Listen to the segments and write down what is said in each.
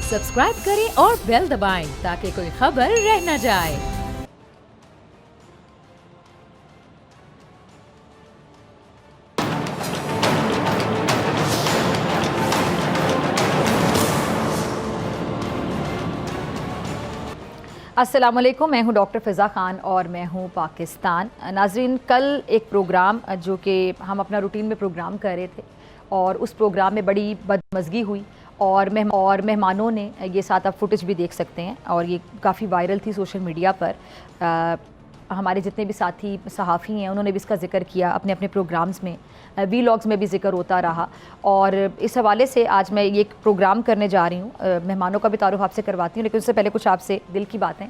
Subscribe करें और bell दबाएं ताकि कोई खबर रह न जाए। अस्सलाम वालेकुम, मैं हूं डॉक्टर फ़िज़ा ख़ान और मैं हूं पाकिस्तान। नाज़रीन, कल एक प्रोग्राम जो कि हम अपना रूटीन में प्रोग्राम कर रहे थे और उस प्रोग्राम में बड़ी बदमज़गी हुई और मेहमानों ने ये साथ आप फुटेज भी देख सकते हैं और ये काफ़ी वायरल थी सोशल मीडिया पर। हमारे जितने भी साथी सहाफ़ी हैं उन्होंने भी इसका ज़िक्र किया अपने अपने प्रोग्राम्स में, वीलॉग्स में भी ज़िक्र होता रहा। और इस हवाले से आज मैं ये एक प्रोग्राम करने जा रही हूँ। मेहमानों का भी तारुफ आपसे करवाती हूँ, लेकिन उससे पहले कुछ आपसे दिल की बातें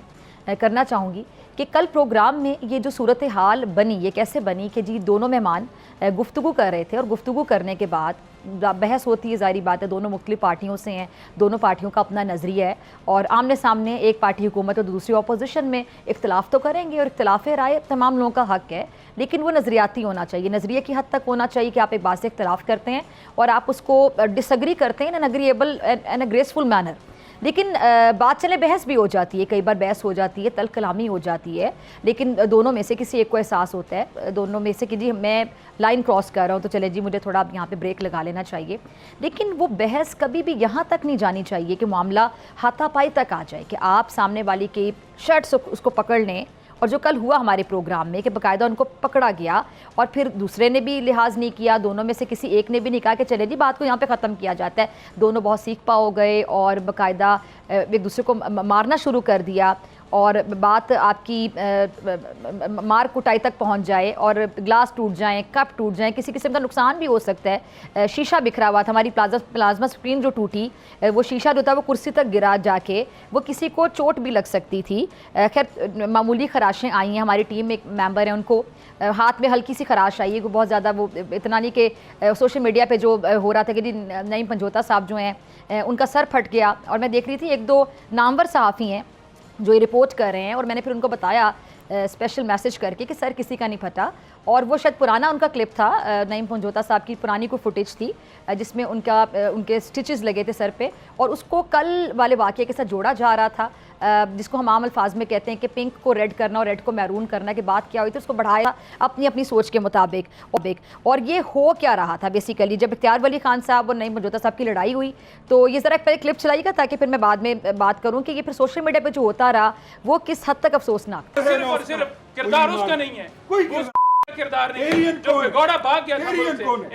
करना चाहूँगी कि कल प्रोग्राम में ये जो सूरत हाल बनी, ये कैसे बनी कि जी दोनों मेहमान गुफ्तगू कर रहे थे और गुफ्तगू करने के बाद बहस होती है, ज़ाहिर बात है दोनों मुख्तलिफ पार्टियों से हैं, दोनों पार्टियों का अपना नज़रिया है और आमने सामने एक पार्टी हुकूमत और दूसरी अपोजिशन में इख्तलाफ तो करेंगे और इख्तलाफ राय तमाम लोगों का हक़ है, लेकिन वो नज़रियाती होना चाहिए, नज़रिए की हद तक होना चाहिए कि आप एक बात से इख्तलाफ करते हैं और आप उसको डिसएग्री करते हैं in an agreeable and a graceful manner. लेकिन बात चले बहस भी हो जाती है, कई बार बहस हो जाती है, तल कलामी हो जाती है, लेकिन दोनों में से किसी एक को एहसास होता है, दोनों में से कि जी मैं लाइन क्रॉस कर रहा हूँ तो चले जी मुझे थोड़ा यहाँ पे ब्रेक लगा लेना चाहिए। लेकिन वो बहस कभी भी यहाँ तक नहीं जानी चाहिए कि मामला हाथापाई तक आ जाए कि आप सामने वाली की शर्ट से उसको पकड़ लें। और जो कल हुआ हमारे प्रोग्राम में कि बाकायदा उनको पकड़ा गया और फिर दूसरे ने भी लिहाज नहीं किया, दोनों में से किसी एक ने भी नहीं कहा कि चले जी बात को यहाँ पे ख़त्म किया जाता है। दोनों बहुत सीख पा हो गए और बाकायदा एक दूसरे को मारना शुरू कर दिया और बात आपकी मार कुटाई तक पहुंच जाए और ग्लास टूट जाएं, कप टूट जाएं, किसी किस्म का नुकसान भी हो सकता है। शीशा बिखरा हुआ था, हमारी प्लाज्मा स्क्रीन जो टूटी, वो शीशा जो था वो कुर्सी तक गिरा जाके, वो किसी को चोट भी लग सकती थी। खैर मामूली खराशें आई हैं, हमारी टीम में एक मेंबर है उनको हाथ में हल्की सी खराश आई है, वो बहुत ज़्यादा वो इतना नहीं कि सोशल मीडिया पे जो हो रहा था कि जी नईम पंजोता साहब जो हैं उनका सर फट गया। और मैं देख रही थी एक दो नामवर सहाफ़ी हैं जो ये रिपोर्ट कर रहे हैं और मैंने फिर उनको बताया स्पेशल मैसेज करके कि सर किसी का नहीं फटा। और वो शायद पुराना उनका क्लिप था, नईम पंजोता साहब की पुरानी कोई फुटेज थी जिसमें उनके स्टिचेस लगे थे सर पे और उसको कल वाले वाक़े के साथ जोड़ा जा रहा था, जिसको हम आम अल्फाज में कहते हैं कि पिंक को रेड करना और रेड को मैरून करना की बात क्या हुई थी, उसको बढ़ाया अपनी अपनी सोच के मुताबिक। और ये हो क्या रहा था बेसिकली, जब इख्तियार वली खान साहब और नईम पंजोता साहब की लड़ाई हुई तो ये ज़रा पहले क्लिप चलाइएगा ताकि फिर मैं बाद में बात करूँ कि ये फिर सोशल मीडिया पर जो होता रहा वो किस हद तक अफसोसनाक। किरदार उसका नहीं है, किरदार नहीं है, जो भगोड़ा भाग गया था,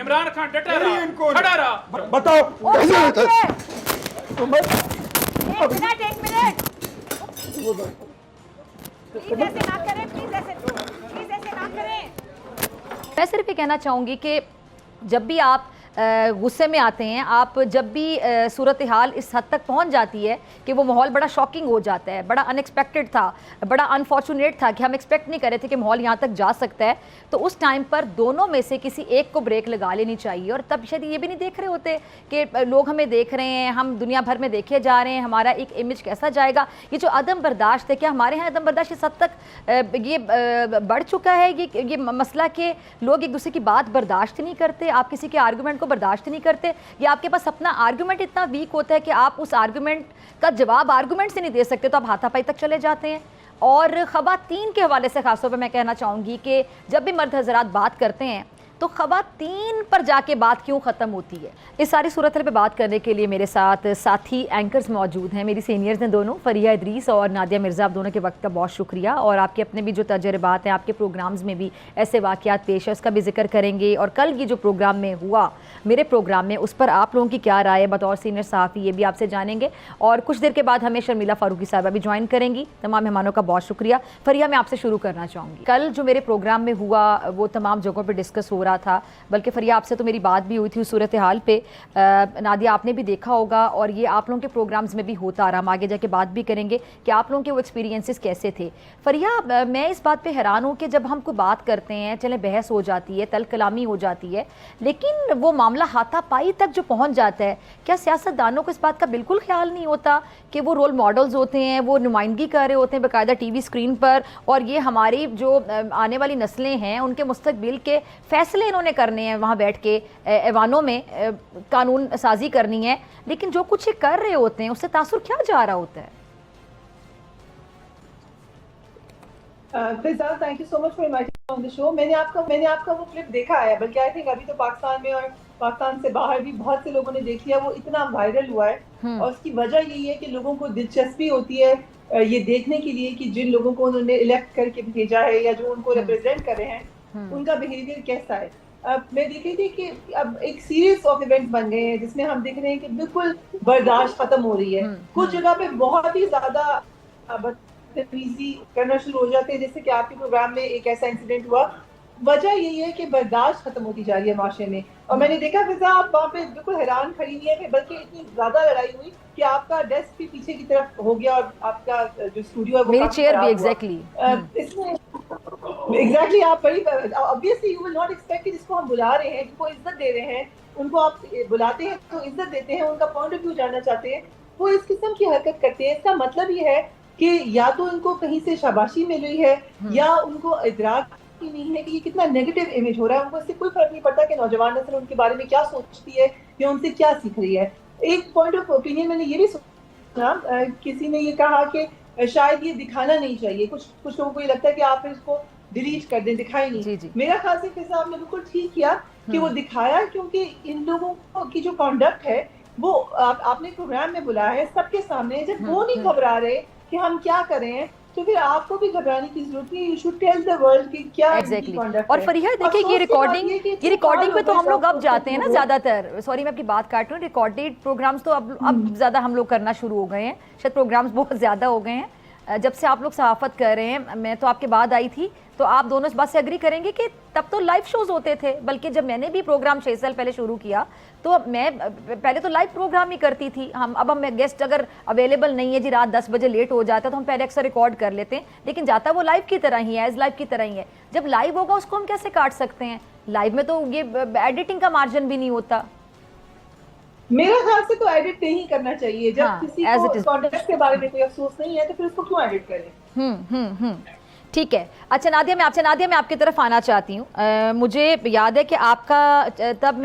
इमरान खान डटा रहा, खड़ा रहा। बताओ एक मिनट प्लीज ऐसे ना करें, प्लीज ऐसे ना करें। मैं सिर्फ ये कहना चाहूँगी कि जब भी आप गुस्से में आते हैं, आप जब भी सूरत हाल इस हद तक पहुंच जाती है कि वो माहौल बड़ा शॉकिंग हो जाता है, बड़ा अनएक्सपेक्टेड था, बड़ा अनफॉर्चुनेट था कि हम एक्सपेक्ट नहीं कर रहे थे कि माहौल यहाँ तक जा सकता है, तो उस टाइम पर दोनों में से किसी एक को ब्रेक लगा लेनी चाहिए। और तब शायद ये भी नहीं देख रहे होते कि लोग हमें देख रहे हैं, हम दुनिया भर में देखे जा रहे हैं, हमारा एक इमेज कैसा जाएगा। ये जो अदम बर्दाश्त है, क्या हमारे यहाँ अदम बर्दाश्त इस हद तक ये बढ़ चुका है ये मसला कि लोग एक दूसरे की बात बर्दाश्त नहीं करते, आप किसी के आर्गूमेंट को बर्दाश्त नहीं करते, या आपके पास अपना आर्गुमेंट इतना वीक होता है कि आप उस आर्गुमेंट का जवाब आर्गुमेंट से नहीं दे सकते तो आप हाथापाई तक चले जाते हैं। और ख़वातीन के हवाले से खासतौर पर मैं कहना चाहूँगी कि जब भी मर्द हज़रात बात करते हैं तो ख़वातीन पर जाके बात क्यों ख़त्म होती है। इस सारी सूरत पे बात करने के लिए मेरे साथ साथी एंकर्स मौजूद हैं, मेरी सीनियर्स हैं दोनों, फरिया इदरीस और नादिया मिर्ज़ा। आप दोनों के वक्त का बहुत शुक्रिया और आपके अपने भी जो तजर्बात हैं, आपके प्रोग्राम्स में भी ऐसे वाक़यात पेश है, उसका भी जिक्र करेंगे। और कल की जो प्रोग्राम में हुआ, मेरे प्रोग्राम में, उस पर आप लोगों की क्या राय है बतौर सीनियर सहाफ़ी, ये भी आपसे जानेंगे। और कुछ देर के बाद हमें शर्मिला फ़ारूकी साहिबा भी ज्वाइन करेंगी। तमाम मेहमानों का बहुत शुक्रिया। फरिया, मैं आपसे शुरू करना चाहूँगी। कल जो मेरे प्रोग्राम में हुआ वो तमाम जगहों पर डिस्कस हो रहा था, बल्कि फरिया आपसे तो मेरी बात भी हुई थी उस सूरत हाल पे। नादिया आपने भी देखा होगा और ये आप लोगों के प्रोग्राम्स में भी होता रहा, हम आगे जाके बात भी करेंगे कि आप लोगों के वो एक्सपीरियंसेस कैसे थे। फरिया, मैं इस बात पे हैरान हूँ कि जब हम कोई बात करते हैं, चले बहस हो जाती है, तल कलामी हो जाती है, लेकिन वो मामला हाथापाई तक जो पहुँच जाता है, क्या सियासतदानों को इस बात का बिल्कुल ख्याल नहीं होता कि वो रोल मॉडल्स होते हैं, वो नुमाइंदगी कर रहे होते हैं बाकायदा टीवी स्क्रीन पर, और ये हमारी जो आने वाली नस्लें हैं उनके मुस्तकबिल के फैसले फैसले इन्होंने करने हैं, वहाँ बैठ के ऐवानों में कानून साजी करनी है, लेकिन जो कुछ ये कर रहे होते हैं उससे तासुर क्या जा रहा होता है? Fiza, thank you so much for inviting on the show. मैंने आपका वो क्लिप देखा है, बल्कि आई थिंक अभी तो पाकिस्तान में और पाकिस्तान से बाहर भी बहुत से लोगों ने देख लिया। वो इतना वायरल हुआ है और उसकी वजह यही है कि लोगों को दिलचस्पी होती है ये देखने के लिए कि जिन लोगों को उन्होंने इलेक्ट करके भेजा है या जो उनको रिप्रेजेंट कर रहे हैं उनका बिहेवियर कैसा है। अब मैं देख रही थी कि अब एक सीरीज ऑफ इवेंट्स बन गए हैं जिसमें हम देख रहे हैं कि बिल्कुल बर्दाश्त खत्म हो रही है। कुछ जगह पे बहुत ही ज्यादा बदतमीजी करना शुरू हो जाते हैं, जैसे कि आपके प्रोग्राम में एक ऐसा इंसिडेंट हुआ। वजह यही है कि बर्दाश्त खत्म होती जा रही है माशरे में। और मैंने देखा फिजा, आप वहाँ पे बिल्कुल हैरान खड़ी नहीं है, बल्कि इतनी ज्यादा लड़ाई हुई कि आपका डेस्क भी पीछे की तरफ हो गया और आपका जो स्टूडियो है वो मेरी चेयर भी एग्जैक्टली आप बड़ी obviously you will not expect कि जिसको हम बुला रहे हैं, जिनको इज्जत दे रहे हैं, उनको आप बुलाते हैं तो इज्जत देते हैं, उनका पॉइंट ऑफ व्यू जानना चाहते हैं, वो इस किस्म की हरकत करते हैं। इसका मतलब ये है कि या तो उनको कहीं से शाबाशी मिल रही है या उनको इदराक नहीं है कि ये कितना नेगेटिव इमेज हो रहा है। उनको इससे कोई फर्क नहीं पड़ता कि नौजवान नस्ल उनके बारे में क्या सोचती है या उनसे क्या सीख रही है। एक पॉइंट ऑफ ओपिनियन मैंने ये भी सुना, किसी ने ये कहा कि शायद ये दिखाना नहीं चाहिए। कुछ लोगों को ये लगता है कि आप इसको डिलीट कर दें, दिखाए नहीं। जी। मेरा ख्याल से फिर आपने बिल्कुल ठीक किया कि वो दिखाया, क्योंकि इन लोगों की जो कॉन्डक्ट है वो आपने प्रोग्राम में बुलाया है सबके सामने, जब वो नहीं घबरा रहे कि हम क्या करें तो फिर आपको भी घबराने की जरूरत नहीं। You should tell the world कि क्या एग्जैक्टली। और फरीहा देखिए, ये रिकॉर्डिंग पे तो हम लोग अब जाते हैं ना ज्यादातर, सॉरी मैं आपकी बात काट रही हूँ, रिकॉर्डेड प्रोग्राम्स तो अब ज्यादा हम लोग करना शुरू हो गए हैं, शायद प्रोग्राम्स बहुत ज्यादा हो गए हैं जब से आप लोग सहाफत कर रहे हैं। मैं तो आपके बाद आई थी, तो आप दोनों इस बात से एग्री करेंगे कि तब तो लाइव शोज होते थे, बल्कि जब मैंने भी प्रोग्राम 6 साल पहले शुरू किया तो मैं पहले तो लाइव प्रोग्राम ही करती थी। अब हम गेस्ट अगर अवेलेबल नहीं है जी, रात 10 बजे लेट हो जाता है, तो हम पहले अक्सर रिकॉर्ड कर लेते हैं, लेकिन जाता वो लाइव की तरह ही है, एज लाइव की तरह ही है। जब लाइव होगा उसको हम कैसे काट सकते हैं? लाइव में तो ये एडिटिंग का मार्जिन भी नहीं होता। मेरा ख्याल से तो एडिट नहीं करना चाहिए। जब किसी को कॉन्टेक्स्ट के बारे में कोई अफसोस नहीं है तो फिर उसको क्यों एडिट करें? ठीक है। अच्छा नादिया, मैं आपकी तरफ आना चाहती हूँ। मुझे याद है कि आपका तब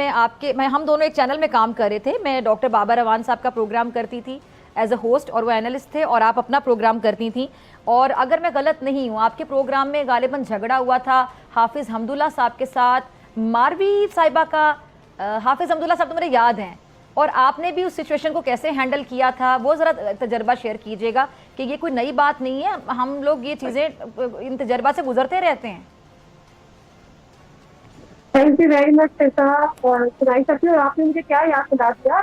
हम दोनों एक चैनल में काम कर रहे थे। मैं डॉक्टर बाबा रवान साहब का प्रोग्राम करती थी एज अ होस्ट, और वो एनालिस्ट थे, और आप अपना प्रोग्राम करती थी। और अगर मैं गलत नहीं हूँ, आपके प्रोग्राम में गालिबन झगड़ा हुआ था हाफिज़ हमदुल्ला साहब के साथ, मारवी साहिबा का। हाफिज़ हमदुल्ला साहब तो मुझे याद हैं, और आपने भी उस सिचुएशन को कैसे हैंडल किया था, वो ज़रा तजर्बा शेयर कीजिएगा कि ये कोई नई बात नहीं है, हम लोग ये चीज़ें इन तजर्बा से गुजरते रहते हैं। थैंक यू वेरी मच और सुनाई सकती हूँ। आपने मुझे क्या याद दिला दिया,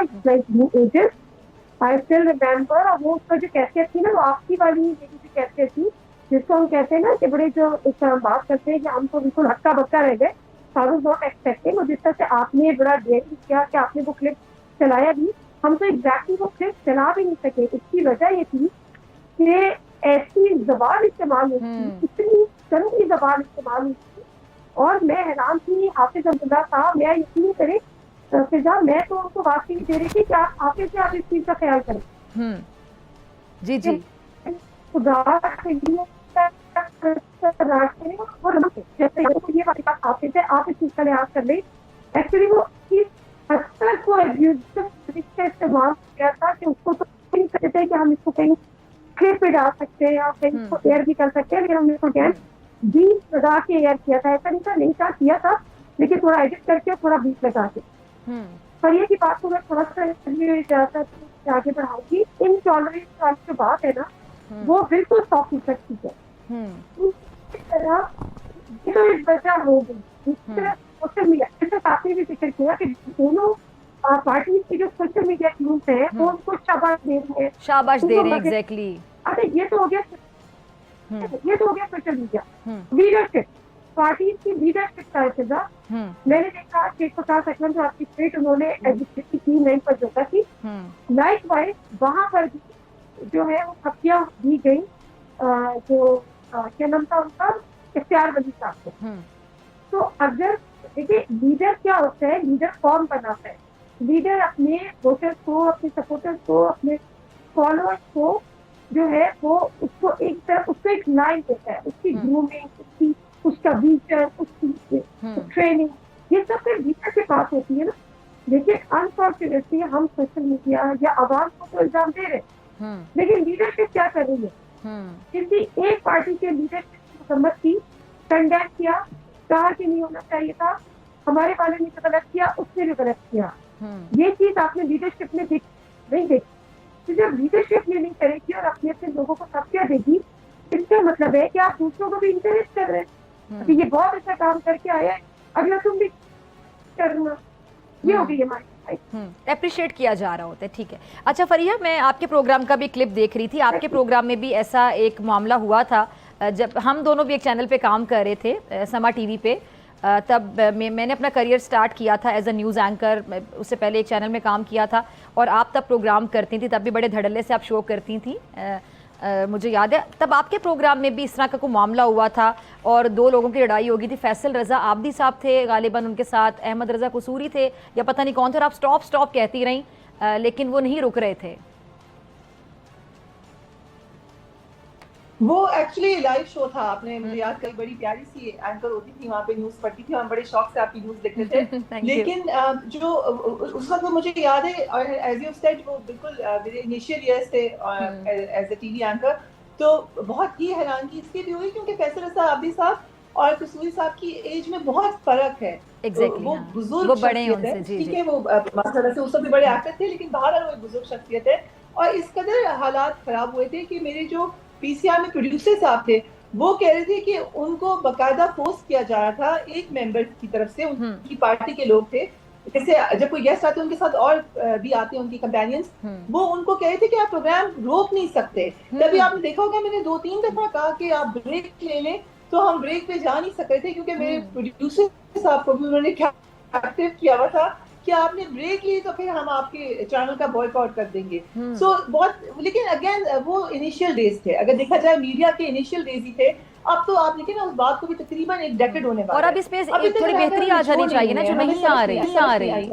आई स्टिल रिमेम्बर। और वो उसका जो कैफियत थी ना, वो आपकी वाली जो कैफियत थी, जिसको हम कहते हैं ना कि बड़े जो हम बात करते हैं कि हम तो बिल्कुल हक्का बक्का रह गए, आई वाज नॉट एक्सपेक्टिंग। और जिस तरह से आपने बड़ा डेयरिंग किया कि आपने वो क्लिप चलाया भी, हम तो एग्जैक्टली वो क्लिप चला भी नहीं सके। इसकी वजह ये थी कि ऐसी जबान इस्तेमाल हुई थी, इतनी गंदी जबान इस्तेमाल हुई थी, और मैं हैरान थी। हाफिज अब्दुल्ला साहब, मैं यकीन करें फिजा, मैं तो उनको वाकई दे रही थी कि आप इस चीज का ख्याल करें। जी जी। खुदा जैसे ये वाली बात हाफिज है, आप इस चीज का लिहाज कर लें। एक्चुअली वो अक्सर को का इस्तेमाल किया था कि उसको तो नहीं कहते थे कि हम इसको कहीं क्लिप पे डाल सकते हैं या कहीं इसको एयर भी कर सकते हैं, लेकिन हमने इसको क्या बीट लगा के एयर किया था। ऐसा नहीं था किया था, लेकिन थोड़ा एडिट करके थोड़ा बीट लगा के। पर ये की बात को मैं थोड़ा सा आगे बढ़ाऊंगी। इन टॉलरेंस वाली जो बात है ना, वो बिल्कुल 100% ठीक है। इस तरह तो इस वजह हो गई सोशल मीडिया, आपने भी जिक्र किया कि दोनों पार्टी की जो सोशल मीडिया यूज है वो उनको शाबाश दे रही है। एग्जैक्टली। अच्छा, ये तो हो गया सोशल मीडिया। लीडरशिप, पार्टी की लीडरशिप का हिस्सा मैंने देखा कि 50 सेकंड जो आपकी स्टेट उन्होंने एग्जीक्यूटिव की नहीं पर जोता थी, लाइक वाइज वहां पर जो है वो खपियां दी गई, जो क्या नाम था उनका, इख्तियार वली साहब को। तो अगर देखिए, लीडर क्या होता है, लीडर कौन बनाता है? लीडर अपने वोटर्स को, अपने सपोर्टर्स को, अपने फॉलोअर्स को जो है वो उसको एक लाइन देता है, उसकी ग्रूमिंग, उसका विजन, उसकी ट्रेनिंग, ये सब फिर लीडर के पास होती है ना। देखिए अनफॉर्चुनेटली हम सोशल मीडिया या आवाम को तो इल्जाम दे रहे हैं, लेकिन लीडरशिप क्या कर रही है? किसी एक पार्टी के लीडरशिप की मसम्मत की, कंडेम किया, कहा कि नहीं होना चाहिए था, हमारे वाले ने तो गलत किया, उसने भी गलत किया। ये चीज आपने लीडरशिप में नहीं देखी। तो जब लीडरशिप में नहीं करेगी और अपने अपने लोगों को तबका देगी, इसका मतलब है कि आप दूसरों को भी इंकरेज कर रहे हैं कि ये बहुत अच्छा काम करके आया है, अगला तुम भी करना। ये हो गई हमारी अप्रिशिएट किया जा रहा होता है, ठीक है। अच्छा फरीहा, मैं आपके प्रोग्राम का भी क्लिप देख रही थी। आपके प्रोग्राम में भी ऐसा एक मामला हुआ था जब हम दोनों भी एक चैनल पे काम कर रहे थे, समा टीवी पे। तब मैंने अपना करियर स्टार्ट किया था एज अ न्यूज़ एंकर। उससे पहले एक चैनल में काम किया था और आप तब प्रोग्राम करती थी, तब भी बड़े धड़ल्ले से आप शो करती थी। मुझे याद है तब आपके प्रोग्राम में भी इस तरह का कोई मामला हुआ था और 2 लोगों की लड़ाई हो गई थी। फैसल रज़ा आबदी साहब थे गालिबन, उनके साथ अहमद रज़ा कसूरी थे या पता नहीं कौन थे, और आप स्टॉप स्टॉप कहती रहीं, लेकिन वो नहीं रुक रहे थे। वो एक्चुअली लाइव शो था, आपने मुझे याद करी, बड़ी प्यारी सी एंकर होती थी वहाँ पे, न्यूज पढ़ती थी, हम बड़े शौक से आपकी न्यूज देखते थे। लेकिन जो उस वक्त मुझे याद है, और एज यू सेड, वो बिल्कुल मेरे इनिशियल ईयर्स थे एज अ टीवी एंकर, तो बहुत ही हैरानगी इसकी भी हुई क्योंकि फैसल रज़ा आबदी साहब और कसूरी साहब की एज में बहुत फर्क है। Exactly, वो बुजुर्ग वो बड़े हैं शख्सियत उनसे, है, ठीक है, वो माशाल्लाह से उस सब भी बड़े एक्टर थे, लेकिन बहरहाल वो एक बुजुर्ग शख्सियत है। और इस कदर हालात खराब हुए थे कि मेरे जो पीसीआर में प्रोड्यूसर साहब थे, वो कह रहे थे कि उनको बकायदा फोर्स किया जा रहा था एक मेंबर की तरफ से, उनकी पार्टी के लोग थे, जैसे जब कोई गेस्ट आते हैं उनके साथ और भी आते हैं उनकी कंपेनियंस, वो उनको कह रहे थे कि आप प्रोग्राम रोक नहीं सकते। तभी आपने देखा होगा मैंने 2-3 दफा कहा कि आप ब्रेक ले लें, तो हम ब्रेक पे जा नहीं सक रहे थे क्योंकि मेरे प्रोड्यूसर साहब को भी उन्होंने एक्टिव किया हुआ था कि आपने ब्रेक ली तो फिर हम आपके चैनल का बॉयकॉट कर देंगे। सो बहुत, लेकिन अगेन वो इनिशियल डेज थे, अगर देखा जाए मीडिया के इनिशियल डेज ही थे। अब तो आप देखिए ना, उस बात को भी तकरीबन 1 डेकेड होने वाला है, और अब इसमें थोड़ी बेहतरी आ जानी चाहिए ना, जो नहीं आ रही।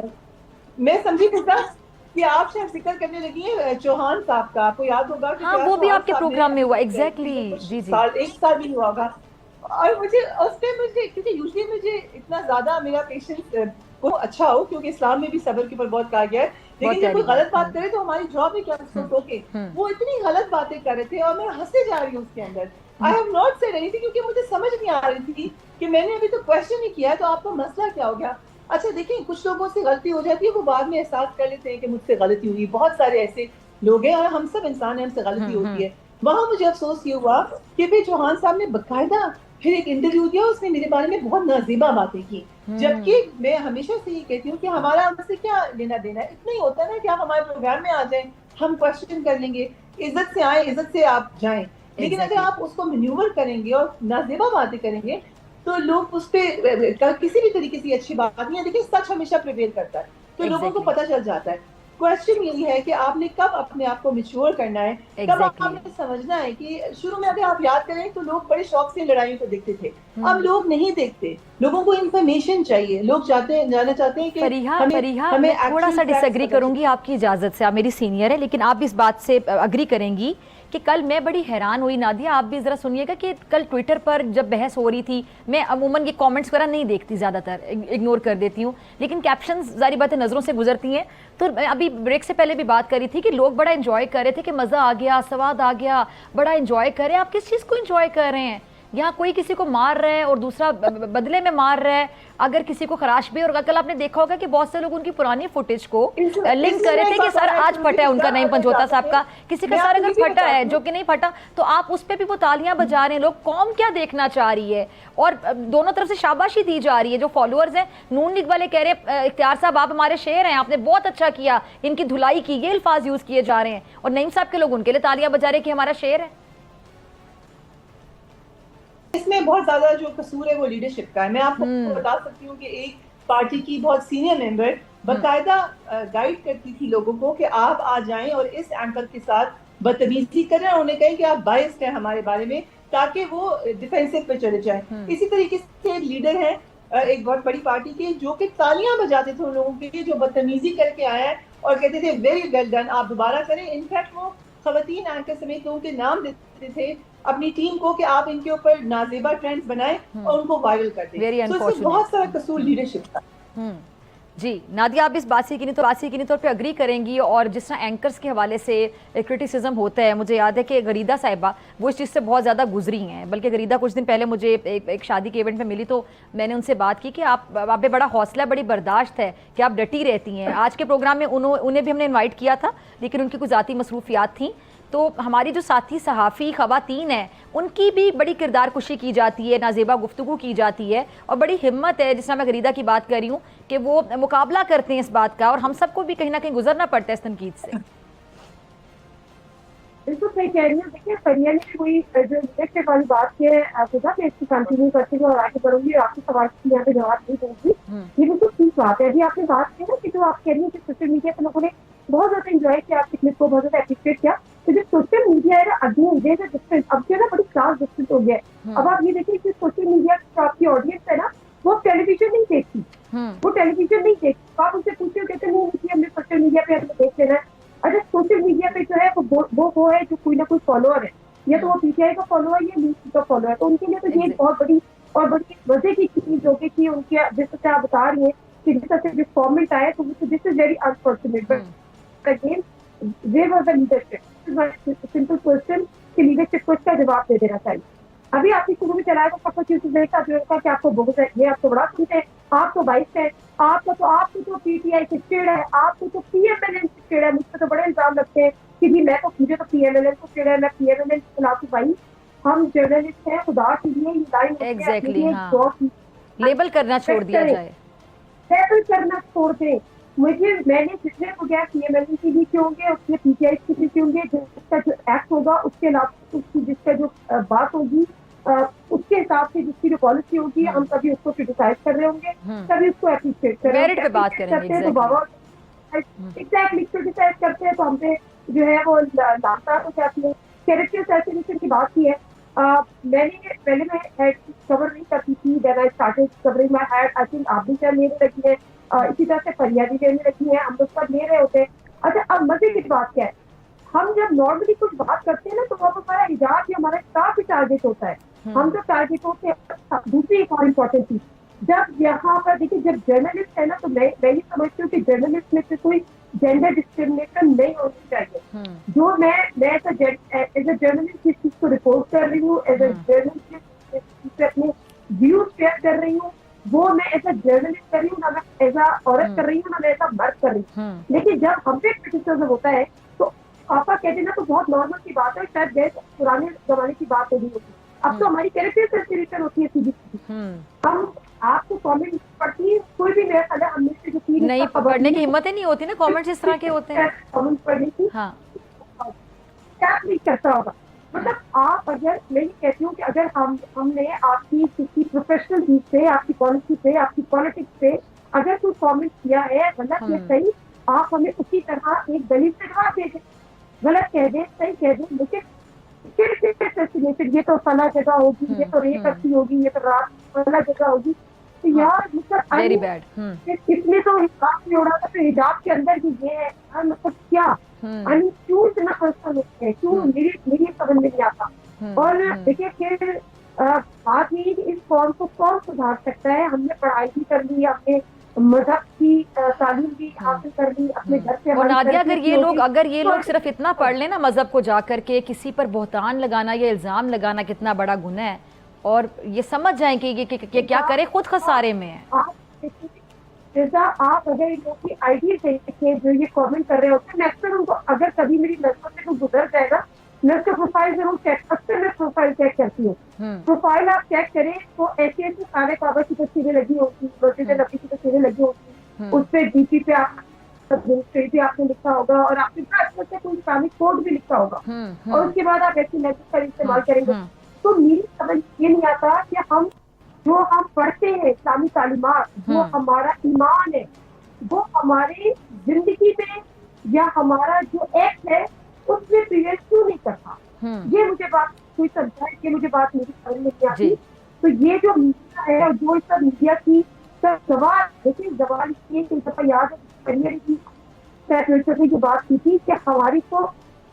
मैं समझी कि आप शायद जिक्र करने लगी है चौहान साहब का, आपको याद होगा कि हाँ, वो भी आपके प्रोग्राम में हुआ। एग्जैक्टली, जी जी, 1 साल भी हुआ होगा। और मुझे उस पे क्योंकि यूजुअली मुझे इतना ज्यादा मेरा पेशेंस को अच्छा हो, क्योंकि इस्लाम में भी सब्र के ऊपर बहुत कहा गया है, लेकिन जब कोई गलत बात करे तो हमारी जॉब है क्या उसको टोके। वो इतनी गलत बातें कर रहे थे और मैं हंसते जा रही हूँ उसके अंदर। I have not said anything क्योंकि मुझे समझ नहीं आ रही थी कि मैंने अभी तो क्वेश्चन ही किया है, तो आपका मसला क्या हो गया। अच्छा देखिए, कुछ लोगों से गलती हो जाती है, वो बाद में एहसास कर लेते हैं कि मुझसे गलती हुई। बहुत सारे ऐसे लोग हैं और हम सब इंसान हैं, हमसे गलती होती है। वहां मुझे अफसोस ये हुआ कि फिर चौहान साहब ने बकायदा फिर एक इंटरव्यू दिया, उसने मेरे बारे में बहुत नाजीबा बातें की, जबकि मैं हमेशा से ये कहती हूँ कि हमारा उनसे क्या लेना देना है। इतना ही होता है ना कि आप हमारे प्रोग्राम में आ जाएं, हम क्वेश्चन कर लेंगे, इज्जत से आए, इज्जत से आप जाएं। लेकिन अगर आप उसको मैन्यूवर करेंगे और नाजीबा बातें करेंगे तो लोग उस पर किसी भी तरीके से अच्छी बात नहीं है। देखिए, सच हमेशा प्रिवेल करता है, तो लोगों को पता चल जाता है। क्वेश्चन यही है कि आपने कब अपने आप को मैच्योर करना है, कब आपने समझना है कि शुरू में अगर आप याद करें तो लोग बड़े शौक से लड़ाइयों को देखते थे, अब लोग नहीं देखते, लोगों को इन्फॉर्मेशन चाहिए, लोग जाना चाहते हैं कि फरीहा, मैं थोड़ा सा डिसएग्री करूंगी आपकी इजाजत से। आप मेरी सीनियर है, लेकिन आप इस बात से अग्री करेंगी कि कल मैं बड़ी हैरान हुई। नादिया, आप भी ज़रा सुनिएगा कि कल ट्विटर पर जब बहस हो रही थी, मैं अमूमन ये कमेंट्स वगैरह नहीं देखती, ज़्यादातर इग्नोर कर देती हूँ, लेकिन कैप्शंस ज़ारी बातें नज़रों से गुजरती हैं। तो अभी ब्रेक से पहले भी बात करी थी कि लोग बड़ा एंजॉय कर रहे थे कि मज़ा आ गया, स्वाद आ गया, बड़ा एंजॉय कर रहे हैं। आप किस चीज़ को एंजॉय कर रहे हैं? यहाँ कोई किसी को मार रहा है और दूसरा बदले में मार रहा है। अगर किसी को खराश भी, और कल आपने देखा होगा कि बहुत से लोग उनकी पुरानी फुटेज को लिंक कर रहे थे कि सर आज फटा है उनका नईम पंजोता साहब का, किसी का सर अगर फटा है जो कि नहीं फटा, तो आप उस पर भी वो तालियां बजा रहे हैं। लोग कौम क्या देखना चाह रही है, और दोनों तरफ से शाबाशी दी जा रही है। जो फॉलोअर्स हैं नून लीग वाले कह रहे हैं इख्तियार साहब आप हमारे शेर हैं, आपने बहुत अच्छा किया, इनकी धुलाई की, ये अल्फाज यूज किए जा रहे हैं, और नईम साहब के लोग उनके लिए तालियां बजा रहे हैं कि हमारा शेर है। इसमें बहुत ज्यादा जो कसूर है वो लीडरशिप का है। मैं आपको बता सकती हूँ कि एक पार्टी की बहुत सीनियर मेंबर बकायदा गाइड करती थी लोगों को कि आप आ जाएं और इस एंकर के साथ बदतमीजी करें, और उन्हें कहें कि आप बायस्ड हैं हमारे बारे में, ताकि वो डिफेंसिव पे चले जाएं। इसी तरीके से एक लीडर है एक बहुत बड़ी पार्टी के, जो कि तालियां बजाते थे उन लोगों के लिए जो बदतमीजी करके आए हैं और कहते थे वेरी वेल डन, आप दोबारा करें। इनफैक्ट वो खवातीन एंकर समेत लोगों के नाम देते थे अपनी टीम को कि आप इनके ऊपर नाजेबा ट्रेंड्स बनाएं और उनको वायरल कर दें। तो इसमें बहुत सारा कसूर लीडरशिप का। जी नादिया, आप इस बात से यकीनी तौर पे अग्री करेंगी, और जिस तरह एंकर्स के हवाले से क्रिटिसिज्म होता है, मुझे याद है कि गरीदा साहिबा वो इस चीज़ से बहुत ज़्यादा गुजरी हैं। बल्कि गरीदा कुछ दिन पहले मुझे एक शादी के इवेंट में मिली, तो मैंने उनसे बात की कि आप पे बड़ा हौसला, बड़ी बर्दाश्त है कि आप डटी रहती हैं। आज के प्रोग्राम में उन्हें भी हमने इन्वाइट किया था, लेकिन उनकी कुछ ज़ाती मसरूफियात थी। तो हमारी जो साथी सहाफ़ी ख़वातीन हैं उनकी भी बड़ी किरदार कुशी की जाती है, नाजेबा गुफ्तगू की जाती है, और बड़ी हिम्मत है, जिस तरह मैं गरीदा की बात कर रही हूँ, कि वो मुकाबला करते हैं इस बात का, और हम सबको भी कहीं ना कहीं गुजरना पड़ता है इस तनकीद से। बिल्कुल सही कह रही है। देखिए फरिया ने कोई जो लीडरशिप वाली बात है खुदा मैं इसको कंटिन्यू करती हूँ और आगे बढ़ूंगी, और आपके सवाल की यहाँ पे जवाब नहीं दूंगी। ये बिल्कुल ठीक बात है। अभी आपने बात की ना कि जो आप कह रही है कि सोशल मीडिया पे लोगों ने बहुत ज्यादा इंजॉय किया, आपकी क्लिप को बहुत ज्यादा अप्रिशिएट किया। तो जो सोशल मीडिया है ना, अगेन देयर इज डिफरेंस। अब जो है ना बड़ी क्लास डिफरेंस हो गया है। अब आप ये देखिए कि सोशल मीडिया की आपकी ऑडियंस है ना, वो टेलीविजन नहीं देखती, वो टेलीविजन नहीं देखती। आप उनसे पूछते हो, कहते हैं नहीं हमने सोशल मीडिया पे हमने देख लेना है। अच्छा, सोशल मीडिया पे जो है वो है जो कोई ना कोई फॉलोअर है, या तो वो पीटीआई का फॉलोअर या न्यूज़ का फॉलोअर, तो उनके लिए तो ये बहुत बड़ी और बड़ी मजे की चीज होगी कि उनके जैसे आप बता रही है कि जिस तरह से जो कॉमेंट आए, तो this is very unfortunate, but again where was the leadership. Simple question कि लीडरशिप को इसका जवाब दे देना चाहिए। अभी आपकी शुरू में चलाया था सबको चीज देखा जो कि आपको बहुत है, ये आपको बड़ा सुनते हैं, आपको 22 है, आपको तो पीटीआई से चिड़ है, आपको तो पीएमएलएन से चिड़ है। मुझ पर तो बड़े इल्जाम लगते हैं कि जी मुझे तो पीएमएलएन को चिड़ है, मैं पीएमएलएन के खिलाफ हूँ। भाई हम जर्नलिस्ट हैं, खुदा के लिए ये लाइन लेबल करना छोड़ दिया जाए, लेबल करना छोड़ दे। मैंने जितने को गया पीएमएलएन के भी होंगे, उसके पीटीआई के भी होंगे, जिसका जो एक्ट होगा उसके अलावा उसकी जिसका जो बात होगी उसके हिसाब से जिसकी जो पॉलिसी होगी, हम कभी उसको क्रिटिसाइज कर रहे होंगे, कभी उसको अप्रिशिएट कर रहे होंगे। बात करेंगे तो बाबा एग्जैक्टली क्रिटिसाइज करते हैं, तो हमसे जो है वो लाता तो क्या कैरेक्टर असैसिनेशन की बात की है। मैंने पहले मैं कवर नहीं करती थी, then I started covering my head. I think आप भी क्या लेने लगी है, इसी तरह से फरियादी लेने लगी है, हम लोग सब ले रहे होते हैं। अच्छा, अब मजे की बात क्या है, हम जब नॉर्मली कुछ बात करते हैं ना, तो वहाँ पर हमारा इजाज या हमारा स्टाफ ही टारगेट होता है। हम जब टारगेट होते हैं, दूसरी एक और इम्पोर्टेंट चीज, जब यहाँ पर देखिए जब जर्नलिस्ट है ना, तो मैं ये समझती हूँ कि जर्नलिस्ट में से कोई जेंडर डिस्क्रिमिनेशन नहीं होनी चाहिए। जो मैं एज अ जर्नलिस्ट जिस चीज को रिपोर्ट कर रही हूँ, एज अ जर्नलिस्ट अपने व्यूज शेयर कर रही हूँ, वो मैं एज अ जर्नलिस्ट कर रही हूँ, ना मैं एज अ औरत कर रही हूँ, ना मैं एज अ मर्द कर रही हूँ। लेकिन जब हम पे क्रिटिसिज्म होता है, तो आपका कहते ना तो बहुत नॉर्मल की बात है, शायद बहुत पुराने जमाने की बात होगी। अब तो हमारी कैरेक्टर सेंसिटिविटी होती है सीधी। हम आपको कमेंट पढ़ती है, कोई भी मेरा ख्याल है हम में से जो नहीं पढ़ने की हिम्मत ही नहीं होती ना, कमेंट्स इस तरह के होते हैं कमेंट पढ़ने की। हाँ, क्या नहीं करता होगा। मतलब आप अगर, मैं ये कहती हूँ कि अगर हमने आपकी किसी प्रोफेशनल चीज पे, आपकी पॉलिसी पे, आपकी पॉलिटिक्स पे अगर कोई कमेंट किया है गलत या सही, आप हमें उसी तरह एक दलील से जवाब दे दें। गलत कह दे, सही कह दे, लेकिन फिर ये तो फला जगह होगी, ये तो रेप अच्छी होगी, ये तो रात फला जगह होगी, तो यार वेरी बैड। इसमें तो हिजाब नहीं उड़ा था, तो हिजाब के अंदर भी ये है, मतलब क्या क्यों इतना पर्सनल होते हैं, क्यों मेरी समझ में नहीं आता। और देखिए फिर बात यही कि इस फॉर्म को कौन सुधार सकता है। हमने पढ़ाई भी कर ली, हमने मजहब की तालीम भी हासिल कर ली अपने घर से। और नादिया, अगर ये लोग सिर्फ इतना पढ़ लेना मजहब को जाकर के, किसी पर बोहतान लगाना या इल्जाम लगाना कितना बड़ा गुनाह है, और ये समझ जाएं कि ये क्या करे, खुद खसारे में है। आप अगर इन लोग की आइडिया देखें जो ये कमेंट कर रहे होते हैं, मैं अक्सर उनको, अगर कभी मेरी नजरों से गुजर जाएगा, मैं उसका प्रोफाइल जरूर चेक, अक्सर मैं प्रोफाइल चेक करती हूँ। प्रोफाइल आप चेक करें तो ऐसे सारे काबा की तस्वीरें लगी होगी, मस्जिद नबी की तस्वीरें लगी होगी, उस पर डीपी पे भी आपने लिखा होगा, और आपके पास कोई इस्लामिक कोड भी लिखा होगा, और उसके बाद आप ऐसी लैंग्वेज का इस्तेमाल करेंगे। तो मेरी समझ ये नहीं आता कि हम पढ़ते हैं इस्लामी तालीमात, जो हमारा ईमान है, वो हमारे जिंदगी में या हमारा जो एक्ट है उसमें प्रिवेंट क्यों नहीं करता। ये मुझे बात कोई समझाए, ये मुझे बात मेरी समझ में नहीं आती। तो ये जो मीडिया है और जो इसका मीडिया की सवाल, देखिए सवाल ये याद है की बात की थी कि हमारी को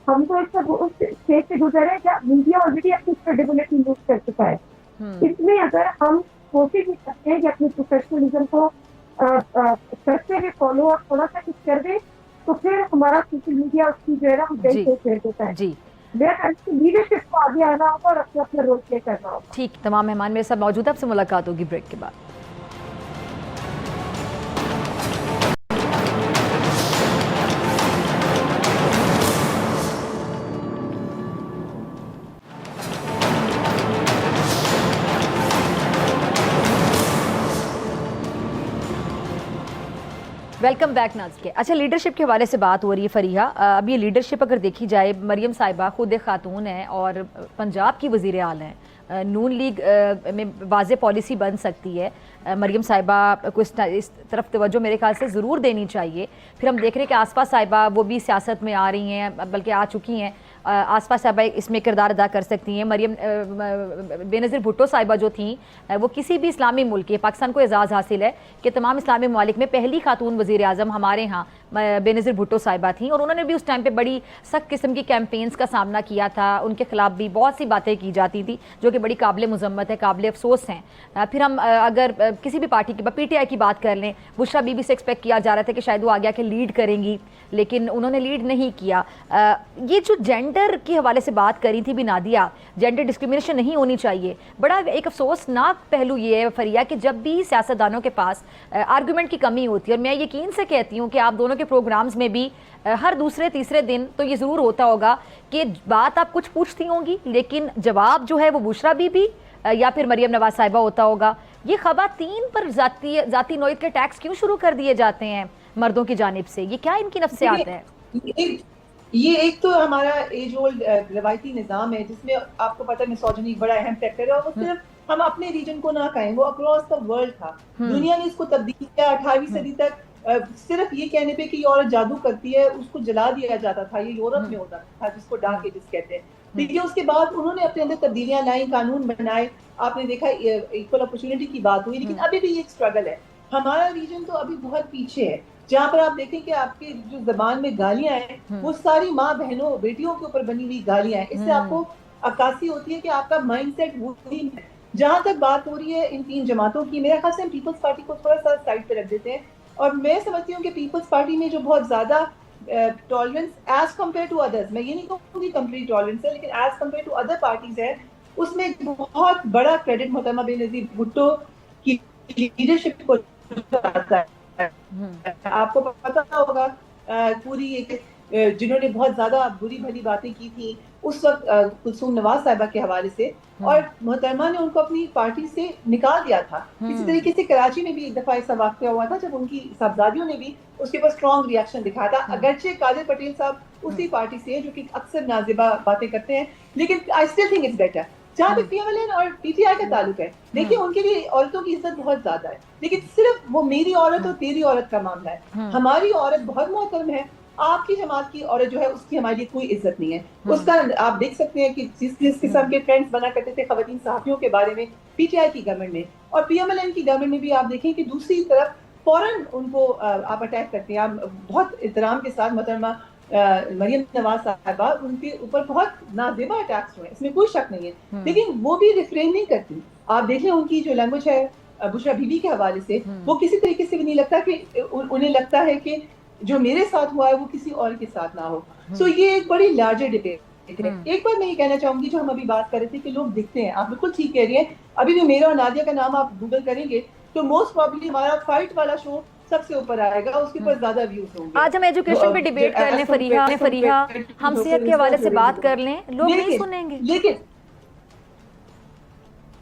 हम तो उस स्टेज से गुजरे हैं जहाँ मीडिया ऑलरेडी अपनी क्रेडिबिलिटी लूज कर चुका है। इसमें अगर हम कोशिश भी करते हैं कि अपनी प्रोफेशनलिज्म को करते हुए फॉलो और थोड़ा सा कुछ कर दे, तो फिर हमारा सोशल मीडिया उसकी जो है ना हम देख कर देता है। जी, लीडरशिप को आगे आना होगा और अपना अपना रोल प्ले करना होगा। ठीक, तमाम मेहमान मेरे साथ मौजूद है, आपसे मुलाकात होगी ब्रेक के बाद। वेलकम बैक नाज़ के। अच्छा, लीडरशिप के हवाले से बात हो रही है फरीहा। अब ये लीडरशिप अगर देखी जाए, मरियम साहिबा खुद एक खातून है और पंजाब की वज़ीर आला हैं। नून लीग में वाज़े पॉलिसी बन सकती है। मरियम साहिबा को इस तरफ तवज्जो मेरे ख्याल से ज़रूर देनी चाहिए। फिर हम देख रहे हैं कि आसपा साहिबा वो भी सियासत में आ रही हैं, बल्कि आ चुकी हैं। आसपा साहिबा इसमें किरदार अदा कर सकती हैं। मरियम बेनज़ीर भुट्टो साहिबा जो थी, वो किसी भी इस्लामी मुल्क के, पाकिस्तान को एजाज़ हासिल है कि तमाम इस्लामी ममालिक में पहली खातून वज़ीर आज़म हमारे यहाँ बेनज़ीर भुट्टो साहिबा थी, और उन्होंने भी उस टाइम पे बड़ी सख्त किस्म की कैंपेन्स का सामना किया था। उनके खिलाफ भी बहुत सी बातें की जाती थी जो कि बड़ी काबिल मुज़म्मत है, काबिल अफसोस हैं। फिर हम अगर किसी भी पार्टी की PTI की बात कर लें, बुशरा बीबी से एक्सपेक्ट किया जा रहा था कि शायद वो आगे आके लीड करेंगी, लेकिन उन्होंने लीड नहीं किया। ये जो जेंडर के हवाले से बात करी थी भी नादिया, जेंडर डिस्क्रिमिनेशन नहीं होनी चाहिए। बड़ा एक अफसोसनाक पहलू ये है फरिया कि जब भी सियासतदानों के पास आर्गूमेंट की कमी होती है, और मैं यकीन से कहती हूँ कि आप दोनों के प्रोग्राम्स में भी हर दूसरे तीसरे दिन तो ये ज़रूर होता होगा कि बात आप कुछ पूछती होंगी, लेकिन जवाब जो है वो बुशरा बीबी या फिर मरियम नवाज साहिबा होता होगा। ये ख़वातीन पर ज़ाती नौयत के टैक्स क्यों शुरू कर दिए जाते हैं मर्दों की जानिब से? ये क्या इनकी नफ्सियात है? ये एक तो हमारा एज ओल्ड रवायती निज़ाम है जिसमें आपको पता है मिसोजिनी बड़ा अहम फैक्टर है, और वो सिर्फ हम अपने रीजन को ना कहें, वो अक्रॉस द वर्ल्ड था। दुनिया ने इसको तब्दील किया। 18वीं सदी तक सिर्फ ये कहने पे कि ये औरत जादू करती है उसको जला दिया जाता था। ये यूरोप में होता था, जिसको डार्क एजेस कहते हैं। देखिए, उसके बाद उन्होंने अपने अंदर तब्दीलियां लाई, कानून बनाए। आपने देखा इक्वल अपॉर्चुनिटी की बात हुई, लेकिन अभी भी ये एक स्ट्रगल है। हमारा रीजन तो अभी बहुत पीछे है, जहाँ पर आप देखें कि आपके जो जबान में गालियां हैं वो सारी माँ बहनों बेटियों के ऊपर बनी हुई गालियां हैं। इससे आपको अक्कासी होती है कि आपका माइंडसेट वही है। जहाँ तक बात हो रही है इन तीन जमातों की, मेरे ख्याल से हम पीपल्स पार्टी को थोड़ा सा साइड पे रख देते हैं, और मैं समझती हूँ कि पीपल्स पार्टी में जो बहुत ज्यादा tolerance as compared to others, मैं ये नहीं कहूँगी कंप्लीट टॉलरेंस है, लेकिन as compared to other parties है, उसमें बहुत बड़ा क्रेडिट मोहतरमा बेनज़ीर भुट्टो की लीडरशिप को जाता है। आपको पता होगा पूरी एक जिन्होंने बहुत ज्यादा बुरी भली बातें की थी उस वक्त कुलसूम नवाज साहिबा के हवाले से, और मोहतरमा ने उनको अपनी पार्टी से निकाल दिया था। इसी तरीके से कराची में भी एक दफा ऐसा वाक़या हुआ था जब उनकी साहबजादियों ने भी उसके ऊपर स्ट्रॉन्ग रिएक्शन दिखाया था। अगरचे कादिर पटेल साहब उसी पार्टी से है जो कि अक्सर नाजिबा बातें करते हैं, लेकिन I still think it's better. जहाँ पे PMLN और PTI का ताल्लुक है, देखिए उनके लिए औरतों की इज्जत बहुत ज्यादा है, लेकिन सिर्फ वो मेरी औरत और तेरी औरत का मामला है। हमारी औरत बहुत मोहतरम है, आपकी जमात की औरत जो है उसकी हमारी कोई इज्जत नहीं है। उसका आप देख सकते हैं कि जिस किस्म के ट्रेंड्स बना करते थे खवातीन सहाफियों के बारे में PTI की गवर्नमेंट में, और PMLN की गवर्नमेंट में भी आप देखें कि दूसरी तरफ फौरन उनको आप अटैक करते हैं। आप बहुत एहतराम के साथ मोहतरमा मरियम नवाज साहिबा, उनके ऊपर बहुत नाज़ेबा अटैक्स हुए, इसमें कोई शक नहीं है, लेकिन वो भी रिफ्रेन नहीं करती। आप देखें उनकी जो लैंग्वेज है बुशरा बीबी के हवाले से, वो किसी तरीके से भी नहीं लगता कि उन्हें लगता है कि जो मेरे साथ हुआ है वो किसी और के साथ ना हो। सो ये एक बड़ी लार्जर डिबेट है। एक बार मैं ये कहना चाहूंगी, जो हम अभी बात कर रहे थे कि लोग दिखते हैं, आप बिल्कुल ठीक कह रही हैं। अभी भी मेरा और नादिया का नाम आप गूगल करेंगे तो मोस्ट प्रॉब्ली हमारा फाइट वाला शो सबसे ऊपर आएगा, उसके ऊपर ज्यादा व्यूज होंगे। आज हम एजुकेशन पे डिबेट कर लें फरीहा, हम सेहत के हवाले से बात कर लें, लोग नहीं सुनेंगे। लेकिन